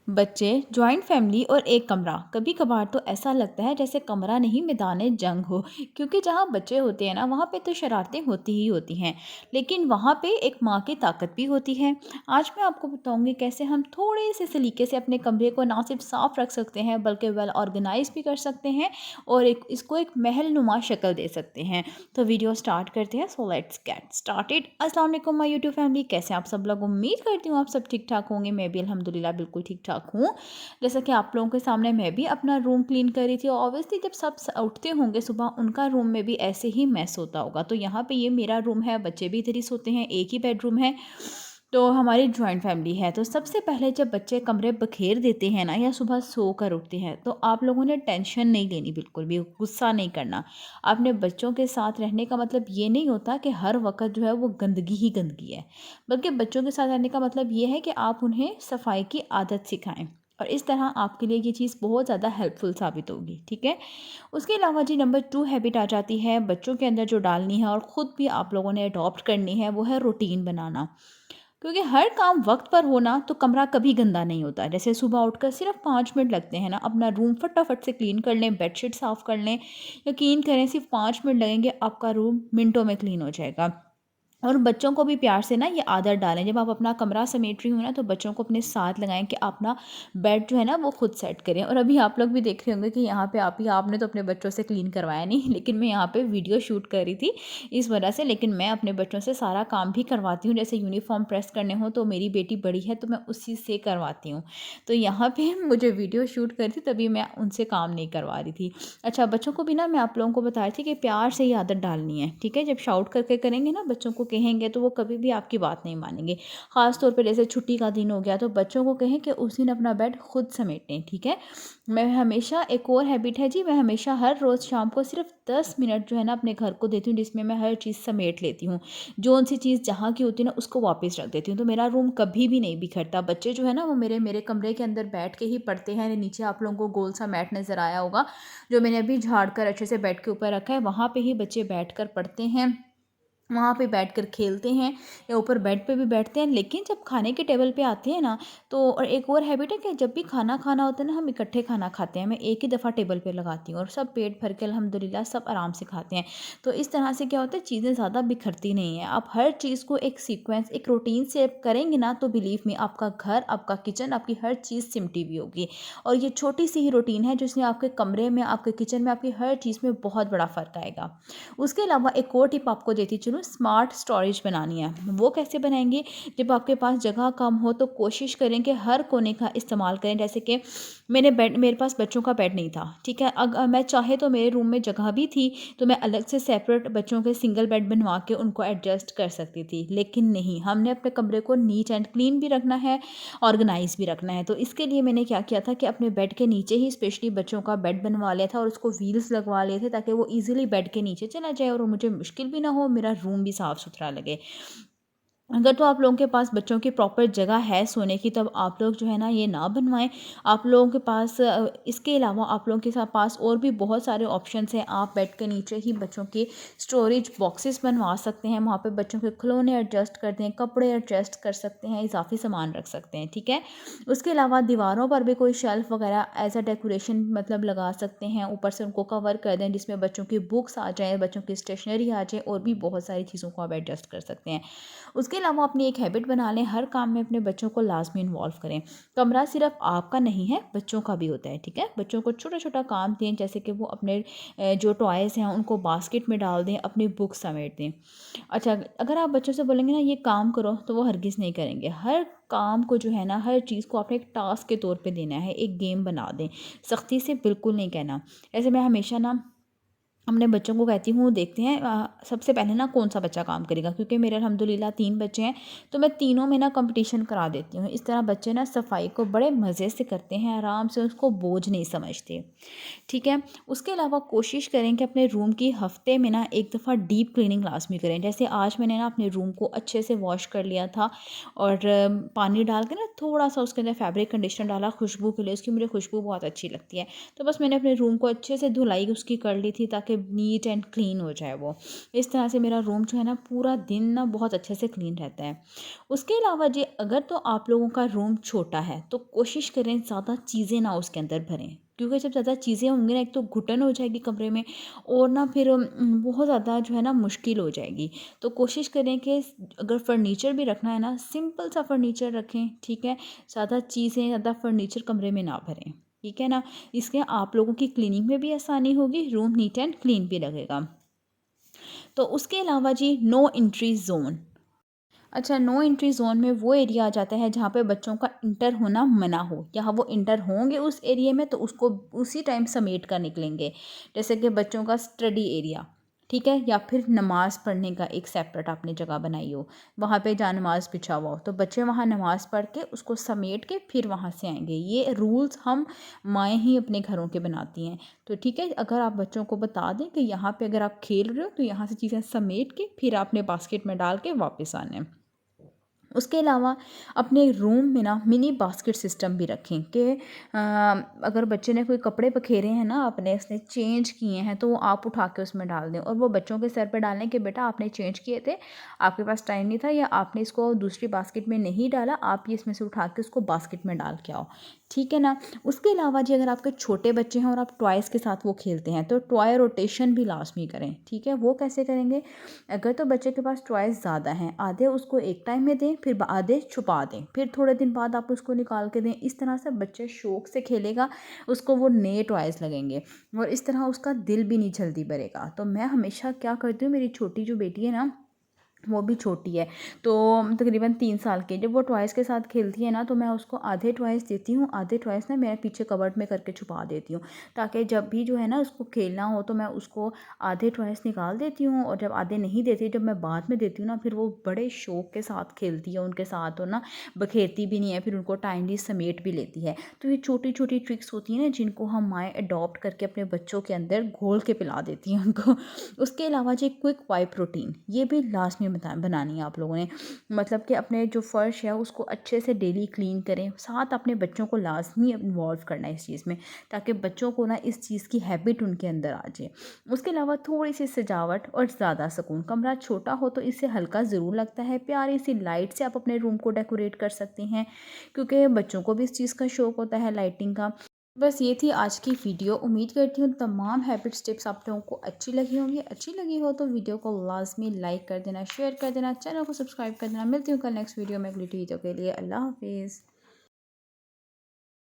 बच्चे, joint family और एक कमरा। कभी कभार तो ऐसा लगता है जैसे कमरा नहीं मैदान जंग हो, क्योंकि जहाँ बच्चे होते हैं ना वहाँ पे तो शरारतें होती ही होती हैं, लेकिन वहाँ पे एक माँ की ताकत भी होती है। आज मैं आपको बताऊंगी कैसे हम थोड़े से सलीके से अपने कमरे को ना सिर्फ साफ रख सकते हैं बल्कि वेल ऑर्गेनाइज भी कर सकते हैं और इसको एक महल नुमा शक्ल दे सकते हैं। तो वीडियो स्टार्ट करते हैं, सो लेट्स गेट स्टार्टेड। अस्सलाम वालेकुम माय यूट्यूब फैमिली, कैसे आप सब लोग? उम्मीद करती हूँ आप सब ठीक ठाक होंगे। मैं भी अल्हम्दुलिल्लाह बिल्कुल ठीक ठाक हूँ। जैसा कि आप लोगों के सामने मैं भी अपना रूम क्लीन कर रही थी। ऑब्वियसली जब सब उठते होंगे सुबह, उनका रूम में भी ऐसे ही मैस होता होगा। तो यहाँ पे ये मेरा रूम है, बच्चे भी इधर ही सोते हैं, एक ही बेडरूम है। तो हमारी जॉइंट फैमिली है। तो सबसे पहले जब बच्चे कमरे बखेर देते हैं ना या सुबह सो कर उठते हैं, तो आप लोगों ने टेंशन नहीं लेनी, बिल्कुल भी गुस्सा नहीं करना। अपने बच्चों के साथ रहने का मतलब ये नहीं होता कि हर वक्त जो है वो गंदगी ही गंदगी है, बल्कि बच्चों के साथ रहने का मतलब ये है कि आप उन्हें सफाई की आदत सिखाएं। और इस तरह आपके लिए ये चीज़ बहुत ज़्यादा हेल्पफुल साबित होगी, ठीक है। उसके अलावा जी नंबर 2 हैबिट आ जाती है बच्चों के अंदर जो डालनी है और ख़ुद भी आप लोगों ने अडॉप्ट करनी है, वो है रूटीन बनाना। क्योंकि हर काम वक्त पर होना तो कमरा कभी गंदा नहीं होता। जैसे सुबह उठकर सिर्फ 5 मिनट लगते हैं ना, अपना रूम फटाफट से क्लीन कर लें, बेडशीट साफ़ कर लें, यकीन करें सिर्फ 5 मिनट लगेंगे, आपका रूम मिनटों में क्लीन हो जाएगा। और बच्चों को भी प्यार से ना ये आदत डालें, जब आप अपना कमरा समेट रही हो ना तो बच्चों को अपने साथ लगाएं कि आप ना बेड जो है ना वो खुद सेट करें। और अभी आप लोग भी देख रहे होंगे कि यहाँ पे आपने तो अपने बच्चों से क्लीन करवाया नहीं, लेकिन मैं यहाँ पे वीडियो शूट कर रही थी इस वजह से। लेकिन मैं अपने बच्चों से सारा काम भी करवाती हूँ, जैसे यूनिफॉर्म प्रेस करने हो तो मेरी बेटी बड़ी है तो मैं उसी से करवाती हूँ। तो यहाँ पे मुझे वीडियो शूट कर थी तभी मैं उनसे काम नहीं करवा रही थी। अच्छा, बच्चों को भी ना मैं आप लोगों को बता रही थी कि प्यार से ही आदत डालनी है, ठीक है। जब शाउट करके करेंगे ना, बच्चों को कहेंगे तो वो कभी भी आपकी बात नहीं मानेंगे। ख़ास तौर पे जैसे छुट्टी का दिन हो गया तो बच्चों को कहें कि उस दिन अपना बेड खुद समेटें, ठीक है। मैं हमेशा, एक और हैबिट है जी, मैं हमेशा हर रोज़ शाम को सिर्फ 10 मिनट जो है ना अपने घर को देती हूँ, जिसमें मैं हर चीज़ समेट लेती हूँ। जो सी चीज़ जहाँ की होती है ना उसको वापस रख देती हूँ, तो मेरा रूम कभी भी नहीं बिखरता। बच्चे जो है ना वो मेरे मेरे कमरे के अंदर बैठ के ही पढ़ते हैं। नीचे आप लोगों को गोल सा मैट नज़र आया होगा, जो मैंने अभी झाड़ कर अच्छे से बेड के ऊपर रखा है, वहाँ पे ही बच्चे बैठ कर पढ़ते हैं, वहाँ पे बैठकर खेलते हैं या ऊपर बेड पे भी बैठते हैं। लेकिन जब खाने के टेबल पे आते हैं ना, तो और एक और हैबिट है कि जब भी खाना खाना होता है ना हम इकट्ठे खाना खाते हैं। मैं एक ही दफ़ा टेबल पे लगाती हूँ और सब पेट भर के अल्हम्दुलिल्लाह सब आराम से खाते हैं। तो इस तरह से क्या होता है, चीज़ें ज़्यादा बिखरती नहीं हैं। आप हर चीज़ को एक सीक्वेंस, एक रूटीन से करेंगे ना तो बिलीव मी आपका घर, आपका किचन, आपकी हर चीज़ सिमटी हुई होगी। और ये छोटी सी ही रूटीन है जिसमें आपके कमरे में, आपके किचन में, आपकी हर चीज़ में बहुत बड़ा फ़र्क आएगा। उसके अलावा एक और टिप आपको देती चलूँ, स्मार्ट स्टोरेज बनानी है। वो कैसे बनाएंगे? जब आपके पास जगह कम हो तो कोशिश करें कि हर कोने का इस्तेमाल करें। जैसे कि मेरे पास बच्चों का बेड नहीं था, ठीक है। अगर मैं चाहे तो मेरे रूम में जगह भी थी तो मैं अलग से सेपरेट बच्चों के सिंगल बेड बनवा के उनको एडजस्ट कर सकती थी, लेकिन नहीं, हमने अपने कमरे को नीट एंड क्लीन भी रखना है, ऑर्गेनाइज भी रखना है। तो इसके लिए मैंने क्या किया था कि अपने बेड के नीचे ही स्पेशली बच्चों का बेड बनवा लिया था और उसको व्हील्स लगवा लिए थे ताकि वो ईजिली बेड के नीचे चला जाए और मुझे मुश्किल भी ना हो, मेरा रूम भी साफ़ सुथरा लगे। अगर तो आप लोगों के पास बच्चों की प्रॉपर जगह है सोने की, तब आप लोग जो है ना ये ना बनवाएं। आप लोगों के पास इसके अलावा आप लोगों के पास और भी बहुत सारे ऑप्शंस हैं। आप बेड के नीचे ही बच्चों के स्टोरेज बॉक्सेस बनवा सकते हैं, वहाँ पे बच्चों के खिलौने एडजस्ट कर दें, कपड़े एडजस्ट कर सकते हैं, इजाफी सामान रख सकते हैं, ठीक है। उसके अलावा दीवारों पर भी कोई शेल्फ वगैरह एज अ डेकोरेशन मतलब लगा सकते हैं, ऊपर से उनको कवर कर दें जिसमें बच्चों की बुक्स आ जाएँ, बच्चों की स्टेशनरी आ जाए, और भी बहुत सारी चीज़ों को आप एडजस्ट कर सकते हैं। उसके अलावा अपनी एक हैबिट बना लें, हर काम में अपने बच्चों को लाजमी इन्वॉल्व करें। कमरा सिर्फ आपका नहीं है, बच्चों का भी होता है, ठीक है। बच्चों को छोटा छोटा काम दें, जैसे कि वो अपने जो टॉयज़ हैं उनको बास्केट में डाल दें, अपनी बुक समेट दें। अच्छा, अगर आप बच्चों से बोलेंगे ना ये काम करो तो वो हरगिज़ नहीं करेंगे। हर काम को जो है ना, हर चीज़ को आपने एक टास्क के तौर पे देना है, एक गेम बना दें, सख्ती से बिल्कुल नहीं कहना। ऐसे मैं हमेशा ना अपने बच्चों को कहती हूँ, देखते हैं सबसे पहले ना कौन सा बच्चा काम करेगा, क्योंकि मेरे अल्हम्दुलिल्लाह 3 बच्चे हैं, तो मैं तीनों में ना कंपटीशन करा देती हूँ। इस तरह बच्चे ना सफाई को बड़े मज़े से करते हैं, आराम से, उसको बोझ नहीं समझते, ठीक है। उसके अलावा कोशिश करें कि अपने रूम की हफ्ते में ना एक दफ़ा डीप क्लीनिंग लाजमी करें। जैसे आज मैंने ना अपने रूम को अच्छे से वॉश कर लिया था और पानी डाल के ना थोड़ा सा उसके अंदर फैब्रिक कंडीशनर डाला खुशबू के लिए, उसकी मुझे खुशबू बहुत अच्छी लगती है। तो बस मैंने अपने रूम को अच्छे से धुलाई उसकी कर ली थी ताकि ताकि नीट एंड क्लीन हो जाए वो। इस तरह से मेरा रूम जो है ना पूरा दिन ना बहुत अच्छे से क्लीन रहता है। उसके अलावा जी अगर तो आप लोगों का रूम छोटा है तो कोशिश करें ज़्यादा चीज़ें ना उसके अंदर भरें, क्योंकि जब ज़्यादा चीज़ें होंगी ना एक तो घुटन हो जाएगी कमरे में, और ना फिर बहुत ज़्यादा जो है ना मुश्किल हो जाएगी। तो कोशिश करें कि अगर फर्नीचर भी रखना है ना सिंपल सा फर्नीचर रखें, ठीक है। ज़्यादा चीज़ें, ज़्यादा फर्नीचर कमरे में ना भरें, ठीक है ना। इसके आप लोगों की क्लीनिंग में भी आसानी होगी, रूम नीट एंड क्लीन भी लगेगा। तो उसके अलावा जी नो एंट्री जोन। अच्छा, नो एंट्री ज़ोन में वो एरिया आ जाता है जहाँ पे बच्चों का इंटर होना मना हो, या वो इंटर होंगे उस एरिया में तो उसको उसी टाइम समेट कर निकलेंगे। जैसे कि बच्चों का स्टडी एरिया, ठीक है, या फिर नमाज़ पढ़ने का एक सेपरेट आपने जगह बनाई हो, वहाँ पे जहाँ नमाज़ बिछा हुआ हो तो बच्चे वहाँ नमाज़ पढ़ के उसको समेट के फिर वहाँ से आएंगे। ये रूल्स हम माएँ ही अपने घरों के बनाती हैं। तो ठीक है, अगर आप बच्चों को बता दें कि यहाँ पे अगर आप खेल रहे हो तो यहाँ से चीज़ें समेट के फिर आपने बास्केट में डाल के वापस आना है। उसके अलावा अपने रूम में ना मिनी बास्केट सिस्टम भी रखें कि अगर बच्चे ने कोई कपड़े पखेरे हैं ना अपने, उसने चेंज किए हैं तो वो आप उठा के उसमें डाल दें, और वो बच्चों के सर पे डालें कि बेटा आपने चेंज किए थे, आपके पास टाइम नहीं था, या आपने इसको दूसरी बास्केट में नहीं डाला, आप ये इसमें से उठा के उसको बास्केट में डाल के आओ, ठीक है ना। उसके अलावा जी अगर आपके छोटे बच्चे हैं और आप टॉयज़ के साथ वो खेलते हैं तो टॉय रोटेशन भी लाजमी करें, ठीक है। वो कैसे करेंगे, अगर तो बच्चे के पास टॉयज़ ज़्यादा हैं, आधे उसको एक टाइम में दें, फिर आधे छुपा दें, फिर थोड़े दिन बाद आप उसको निकाल के दें। इस तरह से बच्चे शौक़ से खेलेगा, उसको वो नए टॉयज़ लगेंगे, और इस तरह उसका दिल भी नहीं जल्दी भरेगा। तो मैं हमेशा क्या करती हूँ, मेरी छोटी जो बेटी है ना वो भी छोटी है, तो तकरीबन 3 साल की, जब वो टॉयज़ के साथ खेलती है ना तो मैं उसको आधे टॉयज़ देती हूँ, आधे टॉयज़ ना मैं पीछे कबर्ड में करके छुपा देती हूँ, ताकि जब भी जो है ना उसको खेलना हो तो मैं उसको आधे टॉयज़ निकाल देती हूँ, और जब आधे नहीं देती, जब मैं बाद में देती हूँ ना फिर वो बड़े शौक़ के साथ खेलती है उनके साथ, और ना बखेरती भी नहीं है, फिर उनको टाइमली समेट भी लेती है। तो ये छोटी छोटी ट्रिक्स होती हैं ना जिनको हम माएँ अडॉप्ट करके अपने बच्चों के अंदर घोल के पिला देती हैं उनको। उसके अलावा जी क्विक वाइप रूटीन, ये भी लाजमी बनानी है आप लोगों ने, मतलब कि अपने जो फ़र्श है उसको अच्छे से डेली क्लीन करें, साथ अपने बच्चों को लाजमी इन्वॉल्व करना है इस चीज़ में, ताकि बच्चों को ना इस चीज़ की हैबिट उनके अंदर आ जाए। उसके अलावा थोड़ी सी सजावट और ज़्यादा सुकून, कमरा छोटा हो तो इससे हल्का ज़रूर लगता है, प्यारी सी लाइट से आप अपने रूम को डेकोरेट कर सकती हैं, क्योंकि बच्चों को भी इस चीज़ का शौक़ होता है लाइटिंग का। बस ये थी आज की वीडियो। उम्मीद करती हूँ तमाम हैबिट्स टिप्स आप लोगों को अच्छी लगी होंगी। अच्छी लगी हो तो वीडियो को लाजमी लाइक कर देना, शेयर कर देना, चैनल को सब्सक्राइब कर देना। मिलती हूँ कल नेक्स्ट वीडियो में अगली वीडियो के लिए। अल्लाह हाफिज़।